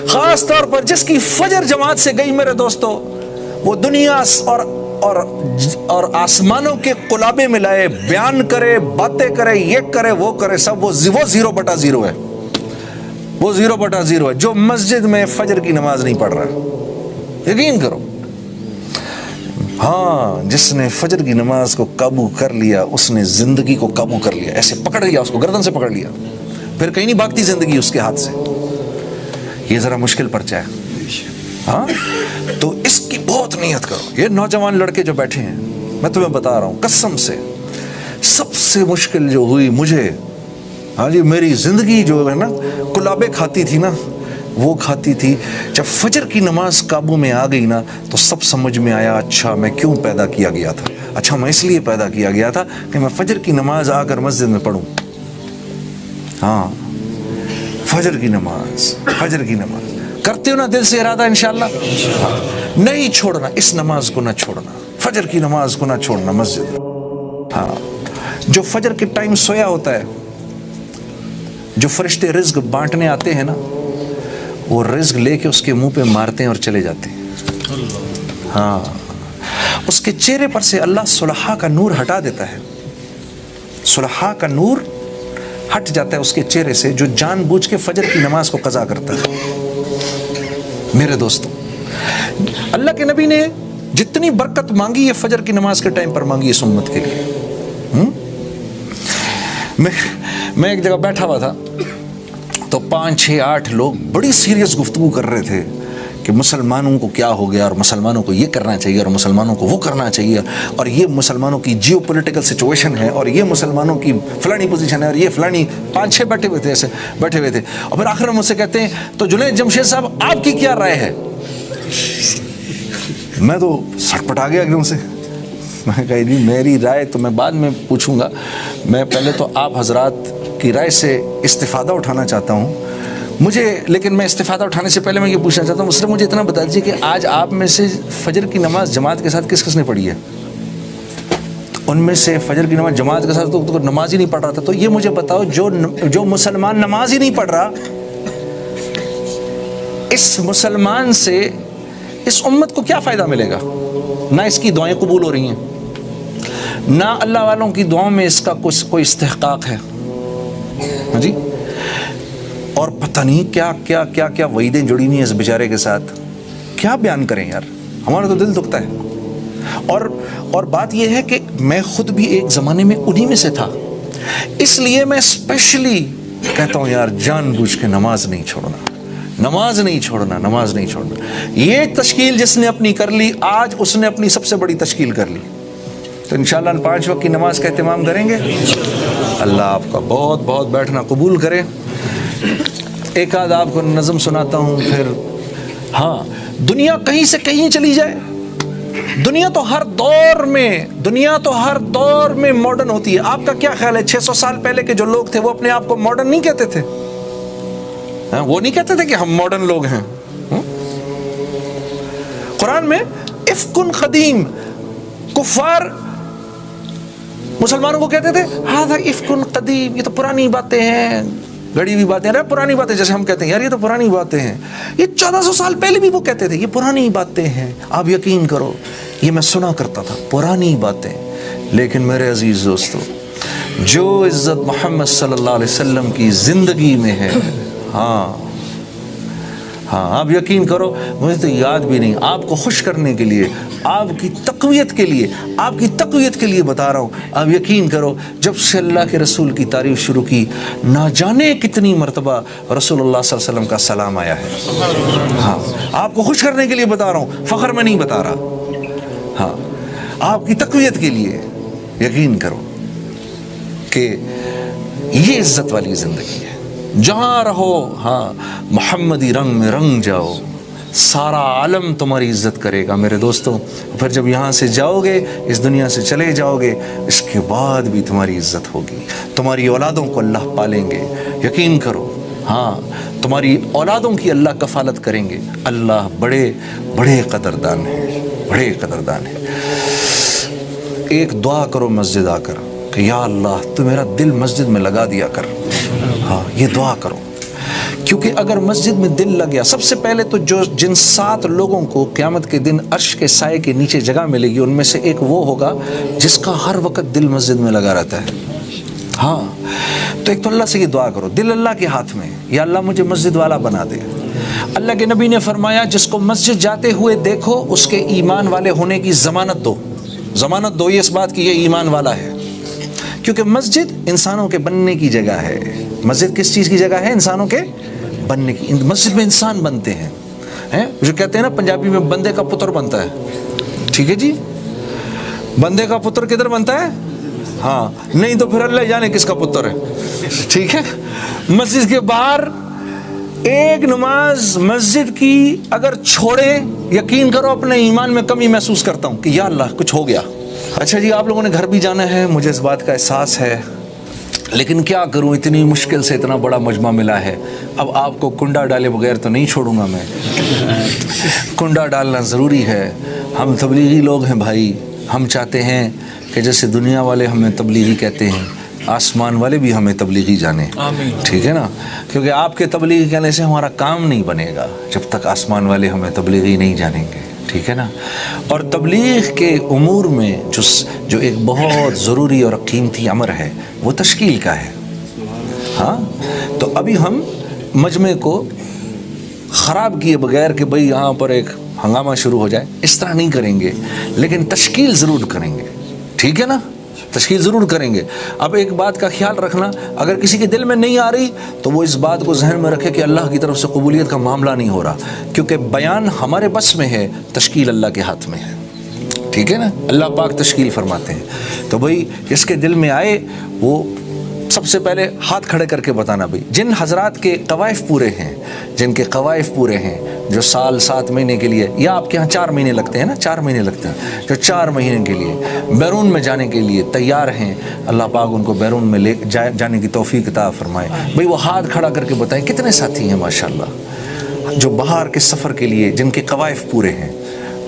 خاص طور پر جس کی فجر جماعت سے گئی میرے دوستو، وہ دنیا اور آسمانوں کے قلابے میں لائے، بیان کرے، باتیں کرے، یہ کرے، وہ کرے، سب وہ 0/0 ہے، وہ 0/0 ہے جو مسجد میں فجر کی نماز نہیں پڑھ رہا۔ یقین کرو، ہاں، جس نے فجر کی نماز کو قابو کر لیا اس نے زندگی کو قابو کر لیا، ایسے پکڑ لیا، اس کو گردن سے پکڑ لیا، پھر کہیں نہیں بھاگتی زندگی اس کے ہاتھ سے۔ یہ ذرا مشکل پرچہ ہے، ہاں، تو اس کی بہت نیت کرو۔ یہ نوجوان لڑکے جو بیٹھے ہیں، میں تمہیں بتا رہا ہوں قسم سے، سب سے مشکل جو ہوئی مجھے، ہاں جی، میری زندگی جو ہے نا کلابے کھاتی تھی نا، وہ کھاتی تھی جب فجر کی نماز قابو میں آ گئی نا، تو سب سمجھ میں آیا، اچھا میں کیوں پیدا کیا گیا تھا، اچھا میں اس لیے پیدا کیا گیا تھا کہ میں فجر کی نماز آ کر مسجد میں پڑھوں۔ ہاں، فجر کی نماز کرتے ہو نا دل سے ارادہ، انشاءاللہ نہیں چھوڑنا، اس نماز کو نہ چھوڑنا، فجر کی نماز کو نہ چھوڑنا مسجد۔ ہاں، جو فجر کے ٹائم سویا ہوتا ہے، جو فرشتے رزق بانٹنے آتے ہیں نا، وہ رزق لے کے اس کے منہ پہ مارتے ہیں اور چلے جاتے ہیں۔ ہاں، اس کے چہرے پر سے اللہ صلحاء کا نور ہٹا دیتا ہے، صلحاء کا نور ہٹ جاتا ہے اس کے چہرے سے، جو جان بوجھ کے فجر کی نماز کو قضا کرتا ہے۔ میرے دوستو، اللہ کے نبی نے جتنی برکت مانگی ہے فجر کی نماز کے ٹائم پر مانگی اس امت کے لیے۔ میں ایک جگہ بیٹھا ہوا تھا تو 5 6 8 لوگ بڑی سیریس گفتگو کر رہے تھے کہ مسلمانوں کو کیا ہو گیا، اور مسلمانوں کو یہ کرنا چاہیے، اور مسلمانوں کو وہ کرنا چاہیے، اور یہ مسلمانوں کی جیو پولیٹیکل سچویشن ہے، اور یہ مسلمانوں کی فلانی پوزیشن ہے، اور یہ فلانی 5 6 بیٹھے ہوئے تھے، ایسے بیٹھے ہوئے تھے، اور پھر آخر میں مجھ سے کہتے ہیں تو جنید جمشید صاحب آپ کی کیا رائے ہے؟ میں تو سٹ پٹا گیا ایک دم سے، میں کہا جی میری رائے تو میں بعد میں پوچھوں گا، میں پہلے تو آپ حضرات کی رائے سے استفادہ اٹھانا چاہتا ہوں لیکن میں استفادہ اٹھانے سے پہلے میں یہ پوچھنا چاہتا ہوں، صرف مجھے اتنا بتا دیجیے کہ آج آپ میں سے فجر کی نماز جماعت کے ساتھ کس کس نے پڑھی ہے؟ تو ان میں سے فجر کی نماز جماعت کے ساتھ تو نماز ہی نہیں پڑھ رہا تھا، تو یہ مجھے بتاؤ جو مسلمان نماز ہی نہیں پڑھ رہا، اس مسلمان سے اس امت کو کیا فائدہ ملے گا؟ نہ اس کی دعائیں قبول ہو رہی ہیں، نہ اللہ والوں کی دعاؤں میں اس کا کوئی استحقاق ہے، ہاں جی، اور پتہ نہیں کیا کیا کیا کیا وعیدیں جڑی ہوئی ہیں اس بیچارے کے ساتھ، کیا بیان کریں یار، ہمارا تو دل دکھتا ہے۔ اور بات یہ ہے کہ میں خود بھی ایک زمانے میں انہی میں سے تھا، اس لیے میں اسپیشلی کہتا ہوں یار جان بوجھ کے نماز نہیں چھوڑنا، نماز نہیں چھوڑنا، نماز نہیں چھوڑنا۔ یہ تشکیل جس نے اپنی کر لی، آج اس نے اپنی سب سے بڑی تشکیل کر لی، تو انشاءاللہ 5 وقت کی نماز کا اہتمام کریں گے۔ اللہ آپ کا بہت بہت بیٹھنا قبول کرے۔ ایک آدھ آپ کو نظم سناتا ہوں پھر۔ ہاں، دنیا کہیں سے کہیں چلی جائے، دنیا تو ہر دور میں ماڈرن ہوتی ہے۔ آپ کا کیا خیال ہے 600 سال پہلے کے جو لوگ تھے وہ اپنے آپ کو ماڈرن نہیں کہتے تھے؟ وہ نہیں کہتے تھے کہ ہم ماڈرن لوگ ہیں؟ قرآن میں افکن قدیم، کفار مسلمانوں کو کہتے تھے ہذا افکن قدیم، یہ تو پرانی باتیں ہیں، گڑی ہوئی باتیں، پرانی باتیں، جیسے ہم کہتے ہیں یار یہ تو پرانی باتیں ہیں، یہ 1400 سال پہلے بھی وہ کہتے تھے یہ پرانی باتیں ہیں۔ آپ یقین کرو یہ میں سنا کرتا تھا، پرانی باتیں۔ لیکن میرے عزیز دوستو، جو عزت محمد صلی اللہ علیہ وسلم کی زندگی میں ہے، ہاں آپ یقین کرو، مجھے تو یاد بھی نہیں، آپ کو خوش کرنے کے لیے، آپ کی تقویت کے لیے بتا رہا ہوں۔ آپ یقین کرو جب سے اللہ کے رسول کی تعریف شروع کی، نہ جانے کتنی مرتبہ رسول اللہ صلی اللہ علیہ وسلم کا سلام آیا ہے۔ ہاں، آپ کو خوش کرنے کے لیے بتا رہا ہوں، فخر میں نہیں بتا رہا۔ ہاں، آپ کی تقویت کے لیے یقین کرو کہ یہ عزت والی زندگی ہے۔ جہاں رہو، ہاں، محمدی رنگ میں رنگ جاؤ، سارا عالم تمہاری عزت کرے گا میرے دوستوں۔ پھر جب یہاں سے جاؤ گے، اس دنیا سے چلے جاؤ گے، اس کے بعد بھی تمہاری عزت ہوگی، تمہاری اولادوں کو اللہ پالیں گے، یقین کرو۔ ہاں، تمہاری اولادوں کی اللہ کفالت کریں گے۔ اللہ بڑے بڑے قدردان ہیں، بڑے قدردان ہیں۔ ایک دعا کرو مسجد آ کر کہ یا اللہ تو میرا دل مسجد میں لگا دیا کر۔ ہاں، یہ دعا کرو۔ کیونکہ اگر مسجد میں دل لگ گیا، سب سے پہلے تو جن 7 لوگوں کو قیامت کے دن عرش کے سائے کے نیچے جگہ ملے گی، ان میں سے ایک وہ ہوگا جس کا ہر وقت دل مسجد میں لگا رہتا ہے۔ ہاں، تو ایک تو اللہ سے یہ دعا کرو، دل اللہ کے ہاتھ میں، یا اللہ مجھے مسجد والا بنا دے۔ اللہ کے نبی نے فرمایا جس کو مسجد جاتے ہوئے دیکھو اس کے ایمان والے ہونے کی ضمانت دو، ضمانت دو اس بات کی یہ ایمان والا ہے، کیونکہ مسجد انسانوں کے بننے کی جگہ ہے۔ مسجد کس چیز کی جگہ ہے؟ انسانوں کے بننے کی۔ مسجد میں انسان بنتے ہیں، جو کہتے ہیں نا پنجابی میں بندے کا پتر بنتا ہے، ٹھیک ہے جی، بندے کا پتر کدھر بنتا ہے؟ ہاں، نہیں تو پھر اللہ جانے کس کا پتر ہے، ٹھیک ہے۔ مسجد کے باہر ایک نماز مسجد کی اگر چھوڑے، یقین کرو اپنے ایمان میں کمی محسوس کرتا ہوں کہ یا اللہ کچھ ہو گیا۔ اچھا جی، آپ لوگوں نے گھر بھی جانا ہے، مجھے اس بات کا احساس ہے، لیکن کیا کروں، اتنی مشکل سے اتنا بڑا مجمع ملا ہے، اب آپ کو کنڈا ڈالے بغیر تو نہیں چھوڑوں گا میں، کنڈا ڈالنا ضروری ہے۔ ہم تبلیغی لوگ ہیں بھائی، ہم چاہتے ہیں کہ جیسے دنیا والے ہمیں تبلیغی کہتے ہیں، آسمان والے بھی ہمیں تبلیغی جانے، ٹھیک ہے نا، کیونکہ آپ کے تبلیغی کہنے سے ہمارا کام نہیں بنے گا جب تک آسمان والے ہمیں تبلیغی نہیں جانیں گے، ٹھیک ہے نا۔ اور تبلیغ کے امور میں جو ایک بہت ضروری اور قیمتی امر ہے وہ تشکیل کا ہے۔ ہاں، تو ابھی ہم مجمع کو خراب کیے بغیر کہ بھئی یہاں پر ایک ہنگامہ شروع ہو جائے، اس طرح نہیں کریں گے، لیکن تشکیل ضرور کریں گے، ٹھیک ہے نا، تشکیل ضرور کریں گے۔ اب ایک بات کا خیال رکھنا، اگر کسی کے دل میں نہیں آ رہی تو وہ اس بات کو ذہن میں رکھے کہ اللہ کی طرف سے قبولیت کا معاملہ نہیں ہو رہا، کیونکہ بیان ہمارے بس میں ہے، تشکیل اللہ کے ہاتھ میں ہے، ٹھیک ہے نا، اللہ پاک تشکیل فرماتے ہیں۔ تو بھائی جس کے دل میں آئے وہ سب سے پہلے ہاتھ کھڑے کر کے بتانا، بھائی جن حضرات کے قوائف پورے ہیں، جن کے قوائف پورے ہیں، جو سال 7 مہینے کے لیے، یا آپ کے ہاں 4 مہینے لگتے ہیں نا، 4 مہینے لگتے ہیں، جو 4 مہینے کے لیے بیرون میں جانے کے لیے تیار ہیں، اللہ پاک ان کو بیرون میں لے جانے کی توفیق عطا فرمائے۔ بھائی وہ ہاتھ کھڑا کر کے بتائیں کتنے ساتھی ہیں ماشاءاللہ جو باہر کے سفر کے لیے جن کے قوائف پورے ہیں،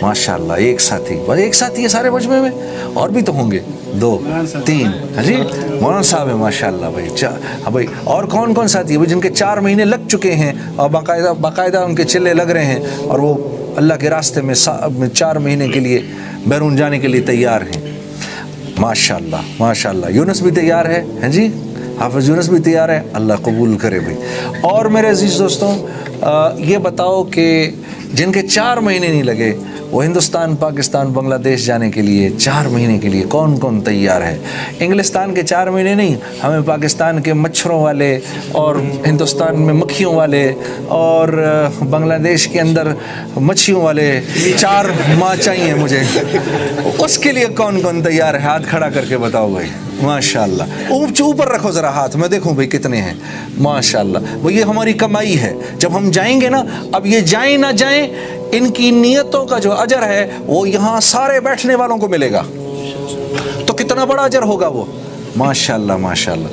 ماشاءاللہ، ایک ساتھی، بس ایک ساتھی ہے سارے مجمع میں، اور بھی تو ہوں گے 2 3، ہاں جی، مولانا صاحب ہے ماشاءاللہ بھائی، ہاں بھائی، اور کون کون ساتھی ہے جن کے 4 مہینے لگ چکے ہیں اور باقاعدہ ان کے چلے لگ رہے ہیں اور وہ اللہ کے راستے میں 4 مہینے کے لیے بیرون جانے کے لیے تیار ہیں، ماشاءاللہ ماشاءاللہ۔ یونس بھی تیار ہے، ہاں جی، حافظ یونس بھی تیار ہے، اللہ قبول کرے بھائی۔ اور میرے عزیز دوستوں، یہ بتاؤ کہ جن کے 4 مہینے نہیں لگے وہ ہندوستان، پاکستان، بنگلہ دیش جانے کے لیے 4 مہینے کے لیے کون کون تیار ہے؟ انگلستان کے 4 مہینے نہیں، ہمیں پاکستان کے مچھروں والے اور ہندوستان میں مکھیوں والے اور بنگلہ دیش کے اندر مچھیوں والے 4 ماہ چاہیے مجھے، اس کے لیے کون کون تیار ہے؟ ہاتھ کھڑا کر کے بتاؤ بھائی، ماشاءاللہ۔ اوپر رکھو ذرا ہاتھ، میں دیکھوں بھائی کتنے ہیں، ماشاءاللہ۔ وہ یہ ہماری کمائی ہے، جب ہم جائیں گے نا، اب یہ جائیں نہ جائیں، ان کی نیتوں کا جو اجر ہے وہ یہاں سارے بیٹھنے والوں کو ملے گا، تو کتنا بڑا اجر ہوگا وہ، ماشاءاللہ ماشاءاللہ۔